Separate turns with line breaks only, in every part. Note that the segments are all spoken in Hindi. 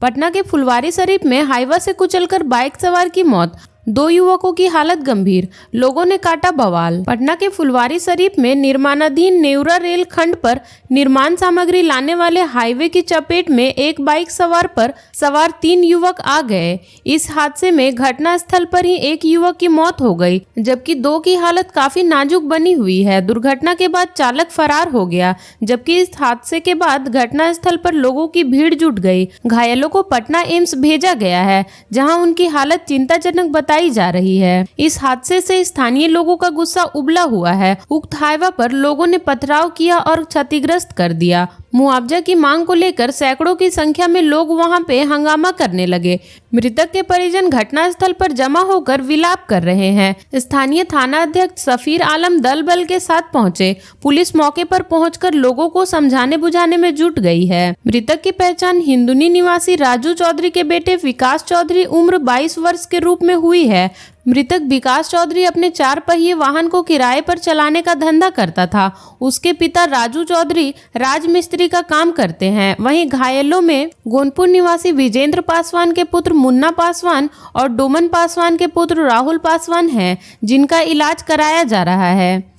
पटना के फुलवारीशरीफ में हाईवा से कुचलकर बाइक सवार की मौत, 2 युवकों की हालत गंभीर, लोगों ने काटा बवाल। पटना के फुलवारीशरीफ में निर्माणाधीन नेउरा रेल खंड पर निर्माण सामग्री लाने वाले हाईवे की चपेट में एक बाइक पर सवार 3 युवक आ गए। इस हादसे में घटनास्थल पर ही एक युवक की मौत हो गई, जबकि 2 की हालत काफी नाजुक बनी हुई है। दुर्घटना के बाद चालक फरार हो गया, जबकि इस हादसे के बाद घटनास्थल पर लोगों की भीड़ जुट गई। घायलों को पटना एम्स भेजा गया है, जहां उनकी हालत चिंताजनक बताई जा रही है। इस हादसे से स्थानीय लोगों का गुस्सा उबला हुआ है। उक्त हाईवा पर लोगों ने पथराव किया और क्षतिग्रस्त कर दिया। मुआवजा की मांग को लेकर सैकड़ों की संख्या में लोग वहां पे हंगामा करने लगे। मृतक के परिजन घटनास्थल पर जमा होकर विलाप कर रहे हैं। स्थानीय थाना अध्यक्ष सफीर आलम दल बल के साथ पहुंचे। पुलिस मौके पर पहुंचकर लोगों को समझाने बुझाने में जुट गई है। मृतक की पहचान हिंदुनी निवासी राजू चौधरी के बेटे विकास चौधरी उम्र 22 वर्ष के रूप में हुई है। मृतक विकास चौधरी अपने 4 पहिए वाहन को किराए पर चलाने का धंधा करता था। उसके पिता राजू चौधरी राजमिस्त्री का काम करते हैं। वहीं घायलों में गोनपुर निवासी विजेंद्र पासवान के पुत्र मुन्ना पासवान और डोमन पासवान के पुत्र राहुल पासवान हैं, जिनका इलाज कराया जा रहा है।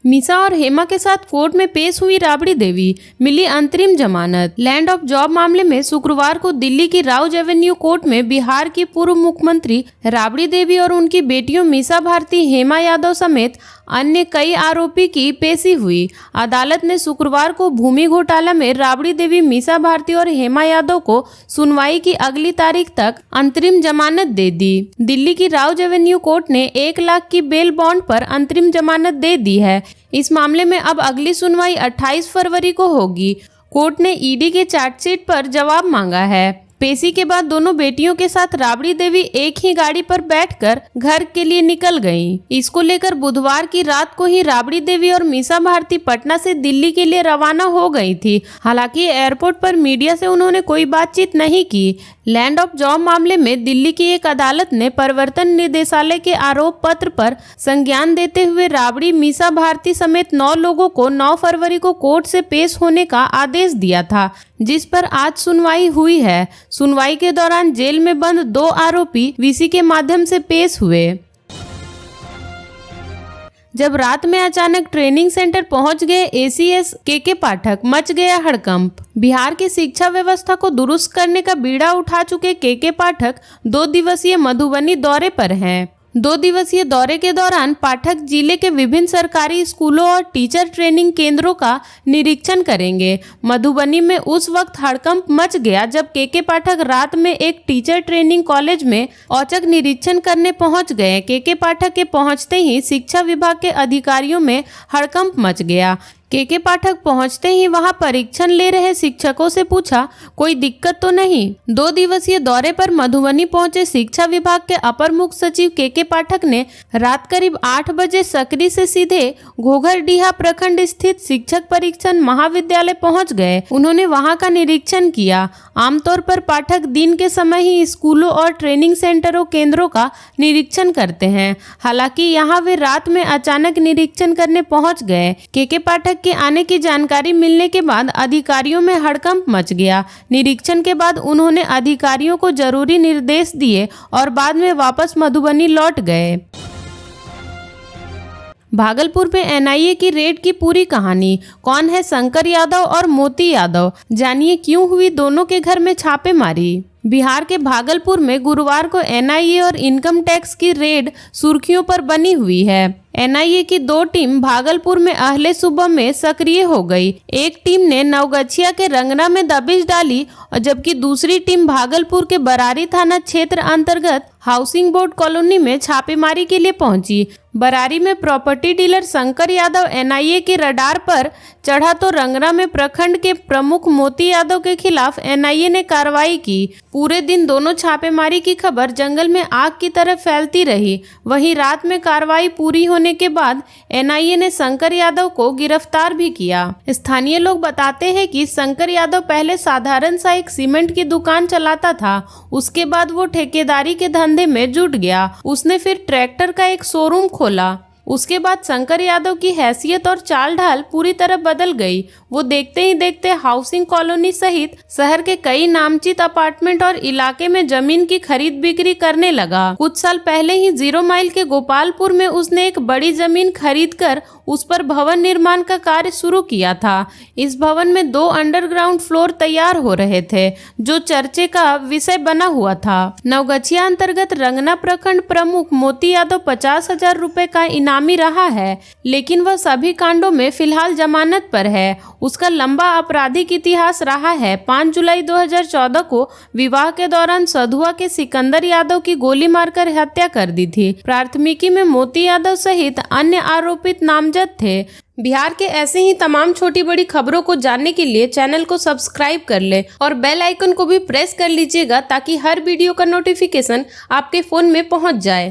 मीसा और हेमा के साथ कोर्ट में पेश हुई राबड़ी देवी, मिली अंतरिम जमानत। लैंड ऑफ जॉब मामले में शुक्रवार को दिल्ली की राउज एवेन्यू कोर्ट में बिहार की पूर्व मुख्यमंत्री राबड़ी देवी और उनकी बेटियों मीसा भारती, हेमा यादव समेत अन्य कई आरोपी की पेशी हुई। अदालत ने शुक्रवार को भूमि घोटाला में राबड़ी देवी, मीसा भारती और हेमा यादव को सुनवाई की अगली तारीख तक अंतरिम जमानत दे दी। दिल्ली की राउज एवेन्यू कोर्ट ने 1 लाख की बेल बॉन्ड पर अंतरिम जमानत दे दी है। इस मामले में अब अगली सुनवाई 28 फरवरी को होगी। कोर्ट ने ईडी के चार्जशीट पर जवाब मांगा है। पेशी के बाद दोनों बेटियों के साथ राबड़ी देवी एक ही गाड़ी पर बैठकर घर के लिए निकल गईं। इसको लेकर बुधवार की रात को ही राबड़ी देवी और मीसा भारती पटना से दिल्ली के लिए रवाना हो गई थी। हालांकि एयरपोर्ट पर मीडिया से उन्होंने कोई बातचीत नहीं की। लैंड ऑफ जॉब मामले में दिल्ली की एक अदालत ने प्रवर्तन निदेशालय के आरोप पत्र पर संज्ञान देते हुए राबड़ी, मीसा भारती समेत 9 लोगों को 9 फरवरी को कोर्ट से पेश होने का आदेश दिया था, जिस पर आज सुनवाई हुई है। सुनवाई के दौरान जेल में बंद 2 आरोपी वीसी के माध्यम से पेश हुए। जब रात में अचानक ट्रेनिंग सेंटर पहुंच गए एसीएस के पाठक, मच गया हड़कंप। बिहार की शिक्षा व्यवस्था को दुरुस्त करने का बीड़ा उठा चुके के पाठक 2 दिवसीय मधुबनी दौरे पर हैं। 2 दिवसीय दौरे के दौरान पाठक जिले के विभिन्न सरकारी स्कूलों और टीचर ट्रेनिंग केंद्रों का निरीक्षण करेंगे। मधुबनी में उस वक्त हड़कंप मच गया जब के पाठक रात में एक टीचर ट्रेनिंग कॉलेज में औचक निरीक्षण करने पहुंच गए। के पाठक के पहुंचते ही शिक्षा विभाग के अधिकारियों में हड़कंप मच गया। के पाठक पहुंचते ही वहां परीक्षण ले रहे शिक्षकों से पूछा, कोई दिक्कत तो नहीं। 2 दिवसीय दौरे पर मधुबनी पहुंचे शिक्षा विभाग के अपर मुख्य सचिव के पाठक ने रात करीब 8 बजे सकरी से सीधे घोघरडीहा प्रखंड स्थित शिक्षक परीक्षण महाविद्यालय पहुंच गए। उन्होंने वहां का निरीक्षण किया। आमतौर पर पाठक दिन के समय ही स्कूलों और ट्रेनिंग सेंटरों केंद्रों का निरीक्षण करते हैं। हालांकि यहाँ वे रात में अचानक निरीक्षण करने पहुंच गए। के पाठक के आने की जानकारी मिलने के बाद अधिकारियों में हड़कंप मच गया। निरीक्षण के बाद उन्होंने अधिकारियों को जरूरी निर्देश दिए और बाद में वापस मधुबनी लौट गए। भागलपुर में एनआईए की रेड की पूरी कहानी। कौन है शंकर यादव और मोती यादव, जानिए क्यों हुई दोनों के घर में छापेमारी। बिहार के भागलपुर में गुरुवार को एनआईए और इनकम टैक्स की रेड सुर्खियों पर बनी हुई है। एनआईए की 2 टीम भागलपुर में अहले सुबह में सक्रिय हो गई। एक टीम ने नवगछिया के रंगना में दबिश डाली और जबकि दूसरी टीम भागलपुर के बरारी थाना क्षेत्र अंतर्गत हाउसिंग बोर्ड कॉलोनी में छापेमारी के लिए पहुंची। बरारी में property dealer Shankar Yadav NIA के रडार पर चढ़ा तो रंगना में प्रखंड के प्रमुख मोती यादव के खिलाफ एनआईए ने कार्रवाई की। पूरे दिन दोनों छापेमारी की खबर जंगल में आग की तरह फैलती रही। वहीं रात में कार्रवाई पूरी होने के बाद एनआईए ने शंकर यादव को गिरफ्तार भी किया। स्थानीय लोग बताते हैं कि शंकर यादव पहले साधारण सा एक सीमेंट की दुकान चलाता था। उसके बाद वो ठेकेदारी के धंधे में जुट गया। उसने फिर ट्रैक्टर का एक शोरूम खोला। उसके बाद शंकर यादव की हैसियत और चाल ढाल पूरी तरह बदल गई। वो देखते ही देखते हाउसिंग कॉलोनी सहित शहर के कई नामचीन अपार्टमेंट और इलाके में जमीन की खरीद बिक्री करने लगा। कुछ साल पहले ही 0 माइल के गोपालपुर में उसने एक बड़ी जमीन खरीदकर उस पर भवन निर्माण का कार्य शुरू किया था। इस भवन में 2 अंडरग्राउंड फ्लोर तैयार हो रहे थे, जो चर्चे का विषय बना हुआ था। नवगछिया अंतर्गत रंगना प्रखंड प्रमुख मोती यादव 50,000 रुपए का इनामी रहा है, लेकिन वह सभी कांडों में फिलहाल जमानत पर है। उसका लंबा आपराधिक इतिहास रहा है। 5 जुलाई 2014 को विवाह के दौरान सधुआ के सिकंदर यादव की गोली मारकर हत्या कर दी थी। प्राथमिकी में मोती यादव सहित अन्य आरोपित नामजद थे। बिहार के ऐसे ही तमाम छोटी बड़ी खबरों को जानने के लिए चैनल को सब्सक्राइब कर ले और बेल आइकन को भी प्रेस कर लीजिएगा, ताकि हर वीडियो का नोटिफिकेशन आपके फोन में पहुंच जाए।